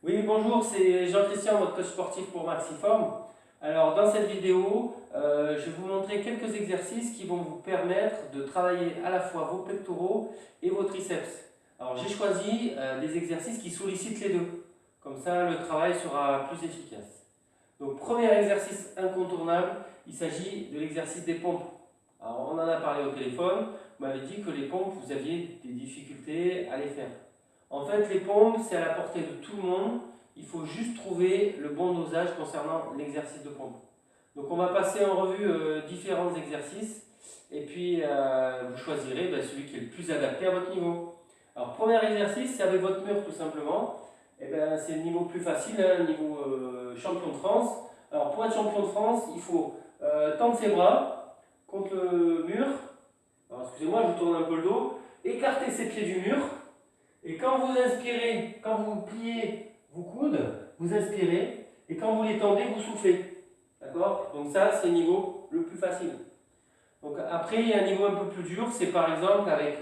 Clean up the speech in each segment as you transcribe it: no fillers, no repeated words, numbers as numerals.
Oui, bonjour, c'est Jean-Christian, votre coach sportif pour Maxiform. Alors, dans cette vidéo, je vais vous montrer quelques exercices qui vont vous permettre de travailler à la fois vos pectoraux et vos triceps. Alors, j'ai choisi des exercices qui sollicitent les deux. Comme ça, le travail sera plus efficace. Donc, premier exercice incontournable, il s'agit de l'exercice des pompes. Alors, on en a parlé au téléphone. Vous m'avez dit que les pompes, vous aviez des difficultés à les faire. En fait, les pompes, c'est à la portée de tout le monde. Il faut juste trouver le bon dosage concernant l'exercice de pompe. Donc, on va passer en revue différents exercices. Et puis, vous choisirez celui qui est le plus adapté à votre niveau. Alors, premier exercice, c'est avec votre mur tout simplement. C'est le niveau plus facile, le niveau champion de France. Alors, pour être champion de France, il faut tendre ses bras contre le mur. Alors, excusez-moi, je vous tourne un peu le dos. Écarter ses pieds du mur. Et quand vous inspirez, quand vous pliez vos coudes, vous inspirez. Et quand vous les tendez, vous soufflez. D'accord? Donc ça, c'est le niveau le plus facile. Donc après, il y a un niveau un peu plus dur. C'est par exemple avec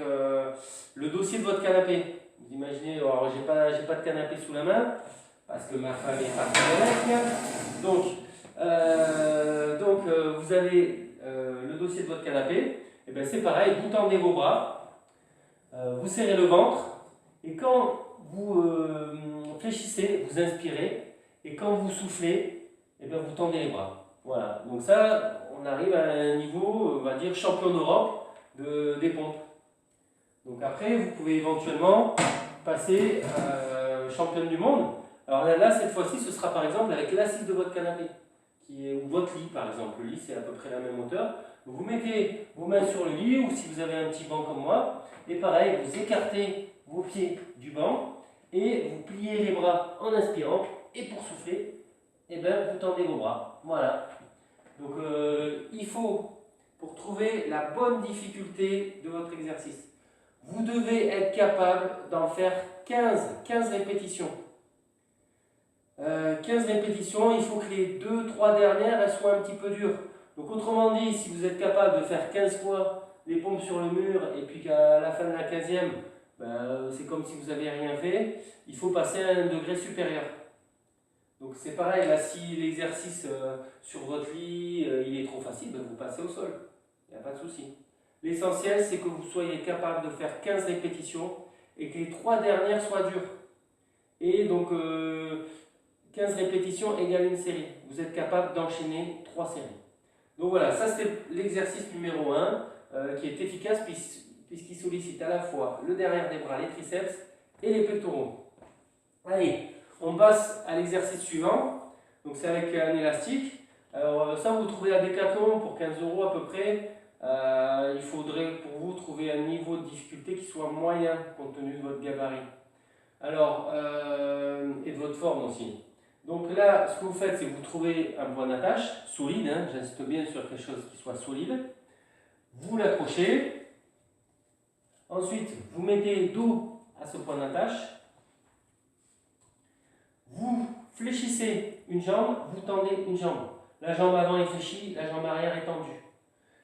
le dossier de votre canapé. Vous imaginez, alors j'ai pas de canapé sous la main, parce que ma femme est partie avec. Donc vous avez le dossier de votre canapé. Et bien c'est pareil, vous tendez vos bras, vous serrez le ventre. Et quand vous fléchissez, vous inspirez. Et quand vous soufflez, vous tendez les bras. Voilà. Donc ça, on arrive à un niveau, on va dire, champion d'Europe des pompes. Donc après, vous pouvez éventuellement passer championne du monde. Alors là, cette fois-ci, ce sera par exemple avec l'assise de votre canapé, ou votre lit par exemple. Le lit, c'est à peu près la même hauteur. Vous mettez vos mains sur le lit, ou si vous avez un petit banc comme moi, et pareil, vous écartez vos pieds du banc et vous pliez les bras en inspirant, et pour souffler, vous tendez vos bras. Voilà. Donc il faut, pour trouver la bonne difficulté de votre exercice, vous devez être capable d'en faire 15 répétitions. 15 répétitions, il faut que les 2-3 dernières elles soient un petit peu dures. Donc autrement dit, si vous êtes capable de faire 15 fois les pompes sur le mur et puis qu'à la fin de la 15e, c'est comme si vous n'avez rien fait, il faut passer à un degré supérieur. Donc c'est pareil, là si l'exercice sur votre lit il est trop facile, vous passez au sol, il n'y a pas de souci. L'essentiel c'est que vous soyez capable de faire 15 répétitions et que les 3 dernières soient dures. Et donc 15 répétitions égale une série. Vous êtes capable d'enchaîner 3 séries. Donc voilà, ça c'est l'exercice numéro 1 qui est efficace puisqu'il sollicite à la fois le derrière des bras, les triceps et les pectoraux. Allez, on passe à l'exercice suivant. Donc c'est avec un élastique. Alors ça vous trouvez à Decathlon pour 15 € à peu près. Il faudrait pour vous trouver un niveau de difficulté qui soit moyen compte tenu de votre gabarit. Alors, et de votre forme aussi. Donc là, ce que vous faites, c'est que vous trouvez un point d'attache solide, j'insiste bien sur quelque chose qui soit solide. Vous l'accrochez. Ensuite, vous mettez dos à ce point d'attache. Vous fléchissez une jambe, vous tendez une jambe. La jambe avant est fléchie, la jambe arrière est tendue.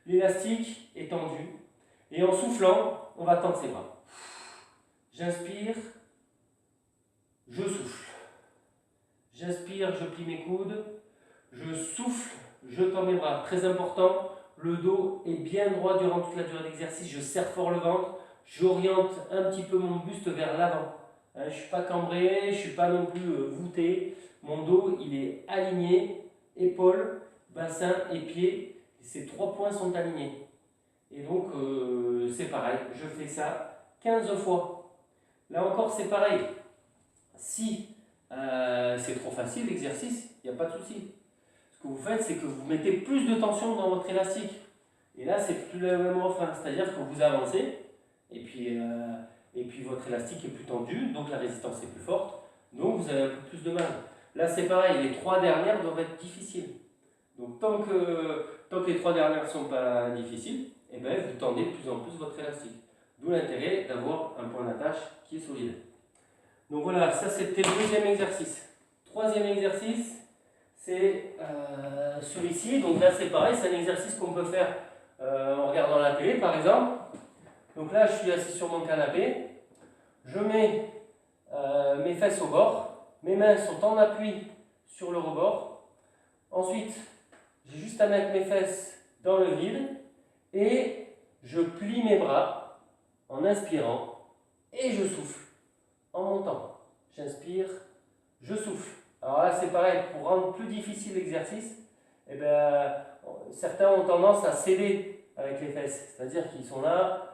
L'élastique est tendu. Et en soufflant, on va tendre ses bras. J'inspire, je souffle. J'inspire, je plie mes coudes. Je souffle, je tends mes bras. Très important, le dos est bien droit durant toute la durée de l'exercice. Je serre fort le ventre. J'oriente un petit peu mon buste vers l'avant. Je ne suis pas cambré, je ne suis pas non plus voûté. Mon dos, il est aligné. Épaules, bassin et pieds. Ces 3 points sont alignés. Et donc, c'est pareil. Je fais ça 15 fois. Là encore, c'est pareil. Si c'est trop facile l'exercice, il n'y a pas de souci. Ce que vous faites, c'est que vous mettez plus de tension dans votre élastique. Et là, c'est plus le même refrain. C'est-à-dire que vous avancez, et puis votre élastique est plus tendu, donc la résistance est plus forte, donc vous avez un peu plus de mal. Là, c'est pareil, les 3 dernières doivent être difficiles. Donc tant que les 3 dernières ne sont pas difficiles, vous tendez de plus en plus votre élastique. D'où l'intérêt d'avoir un point d'attache qui est solide. Donc voilà, ça c'était le deuxième exercice. Troisième exercice, c'est celui-ci. Donc là c'est pareil, c'est un exercice qu'on peut faire en regardant la télé par exemple. Donc là je suis assis sur mon canapé, je mets mes fesses au bord mes mains sont en appui sur le rebord. Ensuite, j'ai juste à mettre mes fesses dans le vide et je plie mes bras en inspirant et je souffle en montant. J'inspire, je souffle. Alors là, c'est pareil, pour rendre plus difficile l'exercice, eh ben, certains ont tendance à céder avec les fesses, c'est-à-dire qu'ils sont là,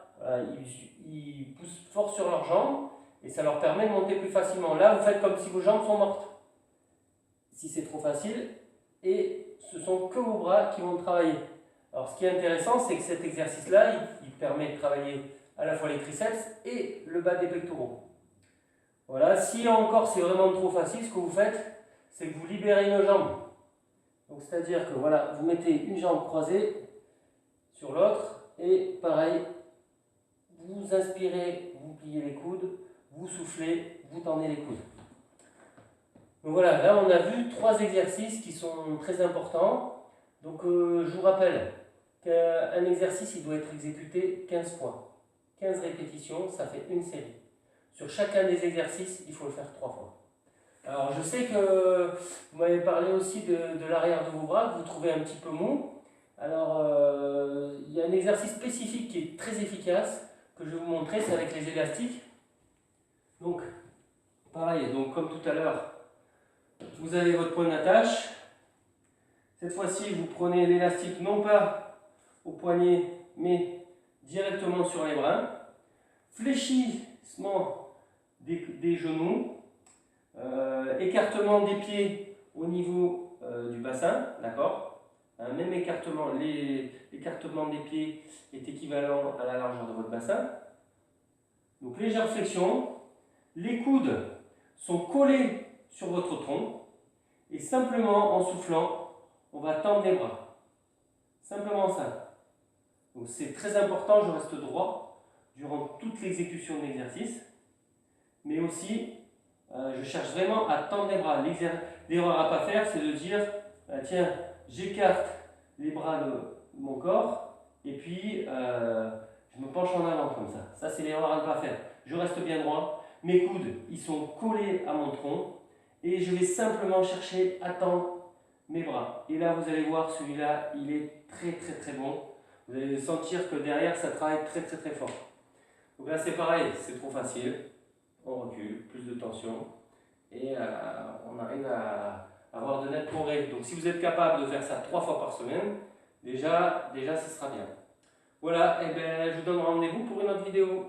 ils poussent fort sur leurs jambes et ça leur permet de monter plus facilement. Là, vous faites comme si vos jambes sont mortes, si c'est trop facile, et ce sont que vos bras qui vont travailler. Alors, ce qui est intéressant, c'est que cet exercice-là, il permet de travailler à la fois les triceps et le bas des pectoraux. Voilà, si encore c'est vraiment trop facile, ce que vous faites, c'est que vous libérez une jambe. Donc, c'est-à-dire que voilà, vous mettez une jambe croisée sur l'autre et pareil, vous inspirez, vous pliez les coudes, vous soufflez, vous tendez les coudes. Donc voilà, là on a vu 3 exercices qui sont très importants. Donc je vous rappelle qu'un exercice il doit être exécuté 15 fois. 15 répétitions, ça fait une série. Sur chacun des exercices, il faut le faire 3 fois. Alors je sais que vous m'avez parlé aussi de l'arrière de vos bras, que vous trouvez un petit peu mou. Alors il y a un exercice spécifique qui est très efficace, que je vais vous montrer, c'est avec les élastiques. Donc pareil, donc comme tout à l'heure, vous avez votre point d'attache. Cette fois-ci, vous prenez l'élastique non pas au poignet, mais directement sur les bras. Fléchissement des genoux, écartement des pieds au niveau du bassin, d'accord? Même écartement, l'écartement des pieds est équivalent à la largeur de votre bassin. Donc légère flexion, les coudes sont collés sur votre tronc et simplement en soufflant, on va tendre les bras. Simplement ça. Donc c'est très important, je reste droit durant toute l'exécution de l'exercice, mais aussi je cherche vraiment à tendre les bras. L'erreur à ne pas faire, c'est de dire tiens, j'écarte les bras de mon corps et puis je me penche en avant comme ça. Ça, c'est l'erreur à ne pas faire. Je reste bien droit, mes coudes ils sont collés à mon tronc et je vais simplement chercher à tendre mes bras. Et là, vous allez voir, celui-là, il est très très très bon. Vous allez sentir que derrière, ça travaille très très très fort. Donc là, c'est pareil, c'est trop facile. On recule, plus de tension. Et on arrive à avoir de nettes progrès. Donc si vous êtes capable de faire ça 3 fois par semaine, déjà ce sera bien. Voilà, et bien je vous donne rendez-vous pour une autre vidéo.